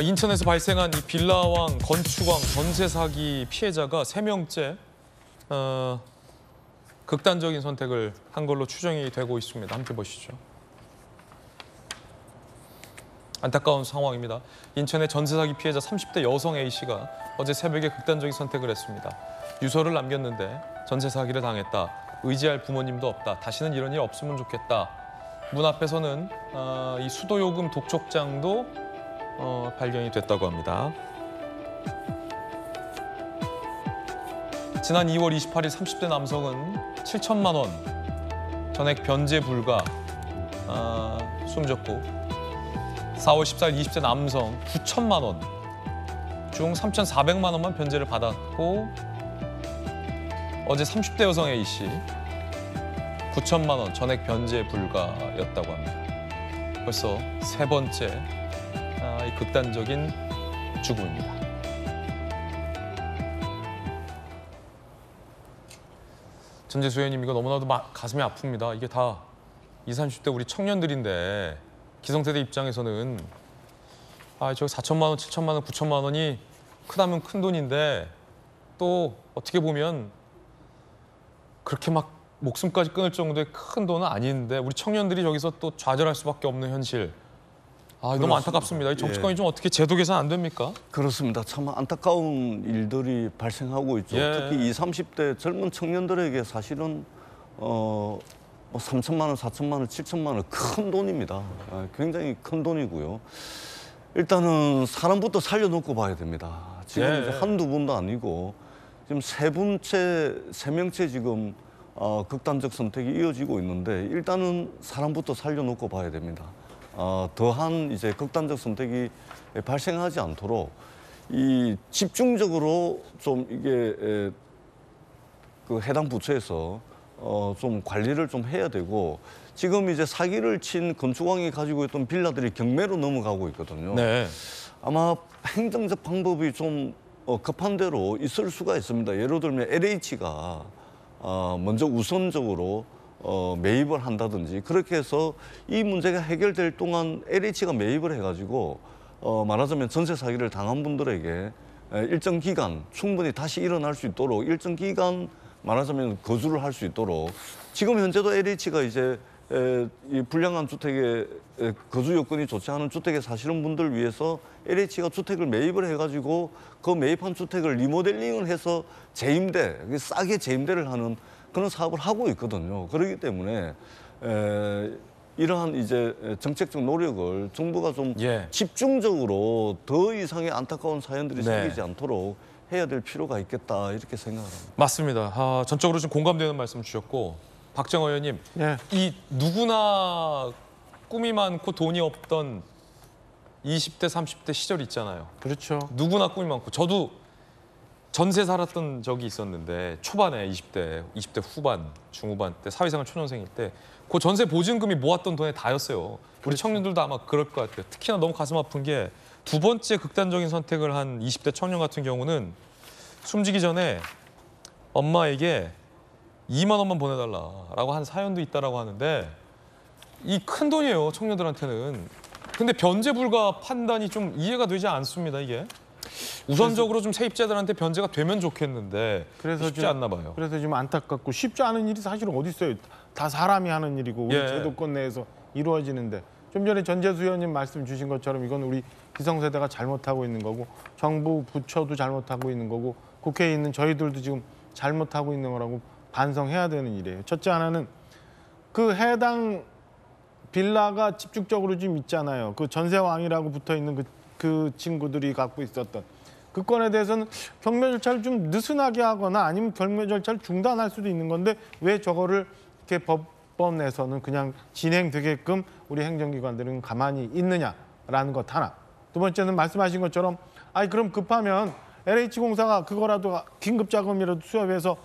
인천에서 발생한 이 빌라왕, 건축왕, 전세 사기 피해자가 3명째 극단적인 선택을 한 걸로 추정이 되고 있습니다. 함께 보시죠. 안타까운 상황입니다. 인천의 전세 사기 피해자 30대 여성 A씨가 어제 새벽에 극단적인 선택을 했습니다. 유서를 남겼는데 전세 사기를 당했다. 의지할 부모님도 없다. 다시는 이런 일 없으면 좋겠다. 문 앞에서는 이 수도요금 독촉장도 발견이 됐다고 합니다. 지난 2월 28일 30대 남성은 7천만 원 전액 변제 불가 숨졌고 4월 14일 20대 남성 9천만 원 중 3,400만 원만 변제를 받았고 어제 30대 여성 A씨 9천만 원 전액 변제 불가였다고 합니다. 벌써 3번째 이 극단적인 죽음입니다. 전재수 의원님, 이거 너무나도 가슴이 아픕니다. 이게 다 20, 30대 우리 청년들인데 기성세대 입장에서는 저 4천만 원, 7천만 원, 9천만 원이 크다면 큰 돈인데 또 어떻게 보면 그렇게 막 목숨까지 끊을 정도의 큰 돈은 아닌데 우리 청년들이 저기서 또 좌절할 수밖에 없는 현실. 너무 안타깝습니다. 이 정치권이 좀 어떻게 제도 개선 안 됩니까? 그렇습니다. 참 안타까운 일들이 발생하고 있죠. 특히 20, 30대 젊은 청년들에게 사실은 3천만 원, 4천만 원, 7천만 원 큰 돈입니다. 굉장히 큰 돈이고요. 일단은 사람부터 살려놓고 봐야 됩니다. 지금 이제 한두 분도 아니고 지금 3명째 지금 극단적 선택이 이어지고 있는데 일단은 사람부터 살려놓고 봐야 됩니다. 더한 이제 극단적 선택이 발생하지 않도록 이 집중적으로 좀 이게 그 해당 부처에서 좀 관리를 좀 해야 되고 지금 이제 사기를 친 건축왕이 가지고 있던 빌라들이 경매로 넘어가고 있거든요. 네. 아마 행정적 방법이 좀 급한 대로 있을 수가 있습니다. 예를 들면 LH가 먼저 우선적으로 매입을 한다든지 그렇게 해서 이 문제가 해결될 동안 LH가 매입을 해가지고 말하자면 전세 사기를 당한 분들에게 일정 기간 충분히 다시 일어날 수 있도록 일정 기간 말하자면 거주를 할 수 있도록 지금 현재도 LH가 이제 이 불량한 주택에 거주 여건이 좋지 않은 주택에 사시는 분들 위해서 LH가 주택을 매입을 해가지고 그 매입한 주택을 리모델링을 해서 재임대, 싸게 재임대를 하는 그런 사업을 하고 있거든요. 그렇기 때문에 이러한 이제 정책적 노력을 정부가 좀 집중적으로 더 이상의 안타까운 사연들이 생기지 않도록 해야 될 필요가 있겠다 이렇게 생각합니다. 맞습니다. 전적으로 좀 공감되는 말씀 주셨고 박정호 의원님, 이 누구나 꿈이 많고 돈이 없던 20대, 30대 시절 있잖아요. 그렇죠. 누구나 꿈이 많고 저도 전세 살았던 적이 있었는데 초반에 20대 후반, 중후반 때 사회생활 초년생일 때 그 전세 보증금이 모았던 돈에 다였어요. 우리 청년들도 아마 그럴 것 같아요. 특히나 너무 가슴 아픈 게 두 번째 극단적인 선택을 한 20대 청년 같은 경우는 숨지기 전에 엄마에게 2만 원만 보내달라라고 한 사연도 있다라고 하는데 이 큰 돈이에요, 청년들한테는. 근데 변제 불가 판단이 좀 이해가 되지 않습니다, 이게. 우선적으로 좀 세입자들한테 변제가 되면 좋겠는데 그래서 쉽지 않나 봐요. 그래서 좀 안타깝고 쉽지 않은 일이 사실 어디 있어요. 다 사람이 하는 일이고 우리 제도권 내에서 이루어지는데 좀 전에 전재수 의원님 말씀 주신 것처럼 이건 우리 기성세대가 잘못하고 있는 거고 정부 부처도 잘못하고 있는 거고 국회에 있는 저희들도 지금 잘못하고 있는 거라고 반성해야 되는 일이에요. 첫째 하나는 그 해당 빌라가 집중적으로 좀 있잖아요. 그 전세왕이라고 붙어 있는 그 친구들이 갖고 있었던 그 건에 대해서는 경매 절차를 좀 느슨하게 하거나 아니면 경매 절차를 중단할 수도 있는 건데 왜 저거를 이렇게 법원에서는 그냥 진행되게끔 우리 행정기관들은 가만히 있느냐라는 것 하나. 두 번째는 말씀하신 것처럼 그럼 급하면 LH공사가 그거라도 긴급자금이라도 수협해서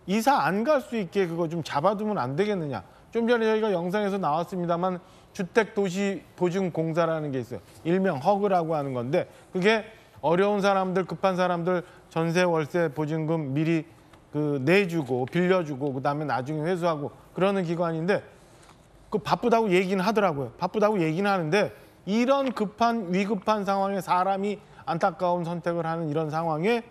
이사 안 갈 수 있게 그거 좀 잡아두면 안 되겠느냐. 좀 전에 저희가 영상에서 나왔습니다만 주택도시보증공사라는 게 있어요. 일명 허그라고 하는 건데 그게 어려운 사람들, 급한 사람들 전세, 월세, 보증금 미리 내주고 빌려주고 그다음에 나중에 회수하고 그러는 기관인데 그 바쁘다고 얘기는 하더라고요. 바쁘다고 얘기는 하는데 이런 위급한 상황에 사람이 안타까운 선택을 하는 이런 상황에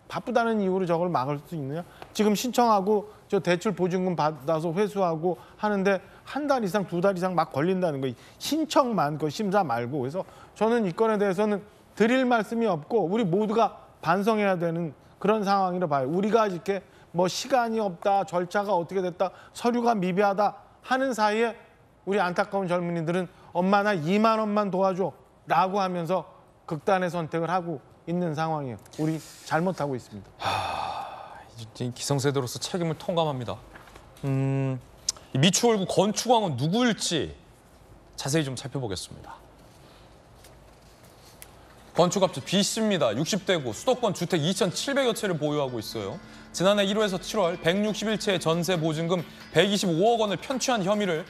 바쁘다는 이유로 저걸 막을 수 있느냐? 지금 신청하고 저 대출 보증금 받아서 회수하고 하는데 한 달 이상, 2달 이상 막 걸린다는 거. 신청만, 그 심사 말고. 그래서 저는 이 건에 대해서는 드릴 말씀이 없고 우리 모두가 반성해야 되는 그런 상황이라 봐요. 우리가 이렇게 뭐 시간이 없다, 절차가 어떻게 됐다, 서류가 미비하다 하는 사이에 우리 안타까운 젊은이들은 엄마 나 2만 원만 도와줘 라고 하면서 극단의 선택을 하고 있는 상황이에요. 우리 잘못하고 있습니다. 기성세대로서 책임을 통감합니다. 미추홀구 건축왕은 누구일지 자세히 좀 살펴보겠습니다. 건축업체 B씨입니다. 60대고 수도권 주택 2,700여 채를 보유하고 있어요. 지난해 1월에서 7월 161채의 전세 보증금 125억 원을 편취한 혐의를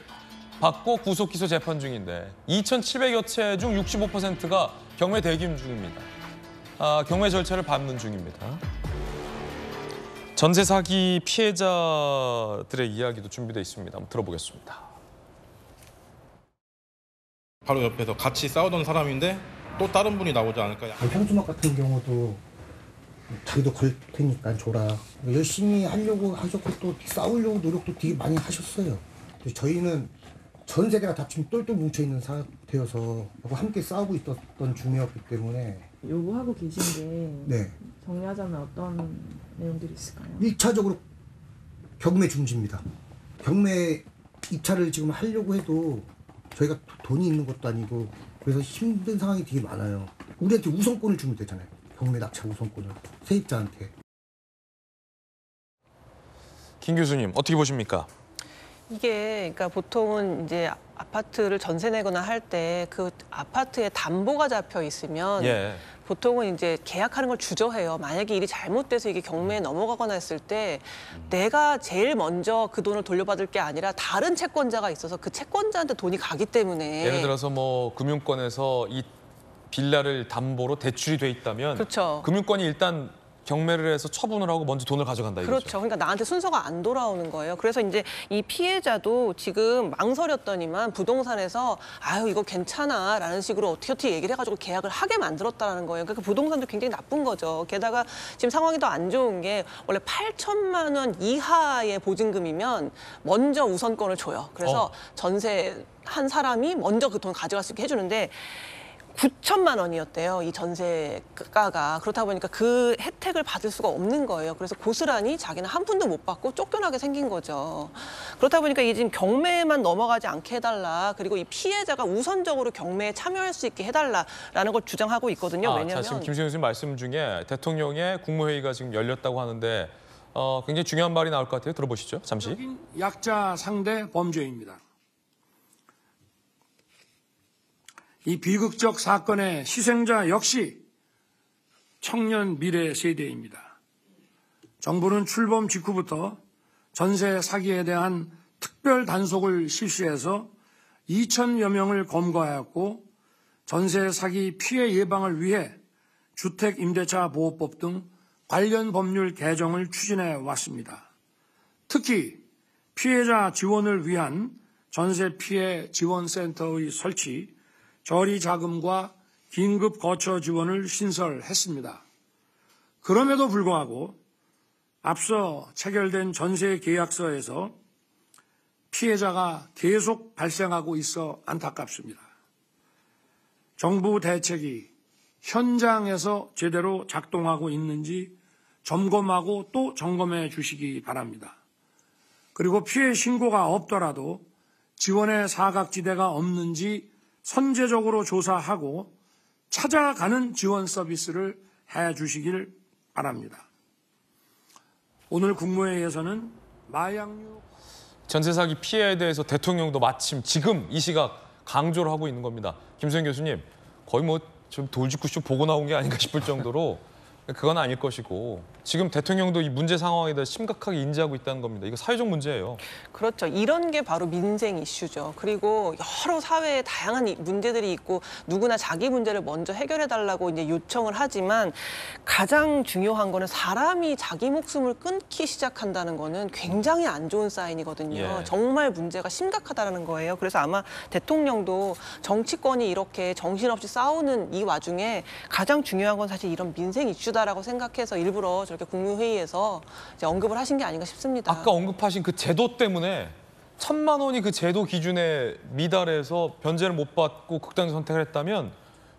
받고 구속 기소 재판 중인데 2,700여 채 중 65%가 경매 대기 중입니다. 경매 절차를 밟는 중입니다. 전세 사기 피해자들의 이야기도 준비되어 있습니다. 한번 들어보겠습니다. 바로 옆에서 같이 싸우던 사람인데 또 다른 분이 나오지 않을까. 현수막 같은 경우도 자기도 걸 테니까 줘라. 열심히 하려고 하셨고 또 싸우려고 노력도 되게 많이 하셨어요. 저희는 전 세대가 다 지금 똘똘 뭉쳐있는 상태여서 함께 싸우고 있었던 중이었기 때문에 요구하고 계신 게 네. 정리하자면 어떤 내용들이 있을까요? 1차적으로 경매 중지입니다. 경매 2차를 지금 하려고 해도 저희가 돈이 있는 것도 아니고 그래서 힘든 상황이 되게 많아요. 우리한테 우선권을 주면 되잖아요. 경매 낙찰 우선권을 세입자한테. 김 교수님 어떻게 보십니까? 이게 그러니까 보통은 이제 아파트를 전세 내거나 할 때 그 아파트에 담보가 잡혀 있으면 보통은 이제 계약하는 걸 주저해요. 만약에 일이 잘못돼서 이게 경매에 넘어가거나 했을 때 내가 제일 먼저 그 돈을 돌려받을 게 아니라 다른 채권자가 있어서 그 채권자한테 돈이 가기 때문에 예를 들어서 뭐 금융권에서 이 빌라를 담보로 대출이 돼 있다면 그렇죠. 금융권이 일단 경매를 해서 처분을 하고 먼저 돈을 가져간다 이거죠. 그렇죠. 그러니까 나한테 순서가 안 돌아오는 거예요. 그래서 이제 이 피해자도 지금 망설였더니만 부동산에서 아유 이거 괜찮아라는 식으로 어떻게 얘기를 해가지고 계약을 하게 만들었다는 거예요. 그러니까 부동산도 굉장히 나쁜 거죠. 게다가 지금 상황이 더 안 좋은 게 원래 8천만 원 이하의 보증금이면 먼저 우선권을 줘요. 그래서 전세 한 사람이 먼저 그 돈 가져갈 수 있게 해주는데 9천만 원이었대요, 이 전세가가. 그렇다 보니까 그 혜택을 받을 수가 없는 거예요. 그래서 고스란히 자기는 한 푼도 못 받고 쫓겨나게 생긴 거죠. 그렇다 보니까 이게 지금 경매에만 넘어가지 않게 해달라. 그리고 이 피해자가 우선적으로 경매에 참여할 수 있게 해달라라는 걸 주장하고 있거든요. 왜냐하면 지금 김수현 교수님 말씀 중에 대통령의 국무회의가 지금 열렸다고 하는데 굉장히 중요한 말이 나올 것 같아요. 들어보시죠, 잠시. 약자 상대 범죄입니다. 이 비극적 사건의 희생자 역시 청년 미래 세대입니다. 정부는 출범 직후부터 전세 사기에 대한 특별 단속을 실시해서 2,000여 명을 검거하였고 전세 사기 피해 예방을 위해 주택임대차 보호법 등 관련 법률 개정을 추진해 왔습니다. 특히 피해자 지원을 위한 전세 피해 지원센터의 설치, 저리 자금과 긴급 거처 지원을 신설했습니다. 그럼에도 불구하고 앞서 체결된 전세 계약서에서 피해자가 계속 발생하고 있어 안타깝습니다. 정부 대책이 현장에서 제대로 작동하고 있는지 점검하고 또 점검해 주시기 바랍니다. 그리고 피해 신고가 없더라도 지원의 사각지대가 없는지 선제적으로 조사하고 찾아가는 지원 서비스를 해주시길 바랍니다. 오늘 국무회의에서는 마약류 전세 사기 피해에 대해서 대통령도 마침 지금 이 시각 강조를 하고 있는 겁니다. 김수현 교수님, 거의 뭐 좀 돌직구쇼 보고 나온 게 아닌가 싶을 정도로 그건 아닐 것이고 지금 대통령도 이 문제 상황에 대해 심각하게 인지하고 있다는 겁니다. 이거 사회적 문제예요. 그렇죠. 이런 게 바로 민생 이슈죠. 그리고 여러 사회에 다양한 문제들이 있고 누구나 자기 문제를 먼저 해결해달라고 이제 요청을 하지만 가장 중요한 거는 사람이 자기 목숨을 끊기 시작한다는 거는 굉장히 안 좋은 사인이거든요. 예. 정말 문제가 심각하다는 거예요. 그래서 아마 대통령도 정치권이 이렇게 정신없이 싸우는 이 와중에 가장 중요한 건 사실 이런 민생 이슈다라고 생각해서 일부러 저렇게 국무회의에서 이제 언급을 하신 게 아닌가 싶습니다. 아까 언급하신 그 제도 때문에 1,000만 원이 그 제도 기준에 미달해서 변제를 못 받고 극단적 선택을 했다면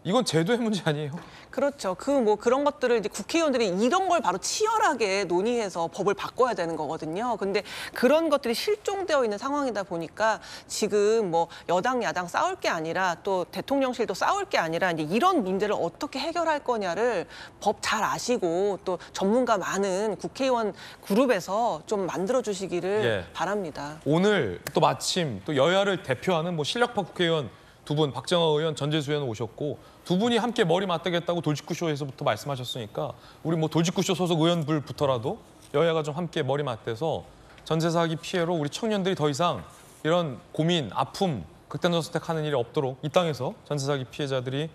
이건 제도의 문제 아니에요? 그렇죠. 그런 것들을 이제 국회의원들이 이런 걸 바로 치열하게 논의해서 법을 바꿔야 되는 거거든요. 근데 그런 것들이 실종되어 있는 상황이다 보니까 지금 뭐 여당 야당 싸울 게 아니라 또 대통령실도 싸울 게 아니라 이제 이런 문제를 어떻게 해결할 거냐를 법 잘 아시고 또 전문가 많은 국회의원 그룹에서 좀 만들어 주시기를 예. 바랍니다. 오늘 또 마침 또 여야를 대표하는 뭐 실력파 국회의원 두 분, 박정아 의원, 전재수 의원 오셨고 두 분이 함께 머리 맞대겠다고 돌직구쇼에서부터 말씀하셨으니까 우리 뭐 돌직구쇼 소속 의원들부터라도 여야가 좀 함께 머리 맞대서 전세 사기 피해로 우리 청년들이 더 이상 이런 고민, 아픔, 극단적 선택하는 일이 없도록 이 땅에서 전세 사기 피해자들이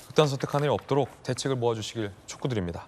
극단적 선택하는 일이 없도록 대책을 모아주시길 촉구드립니다.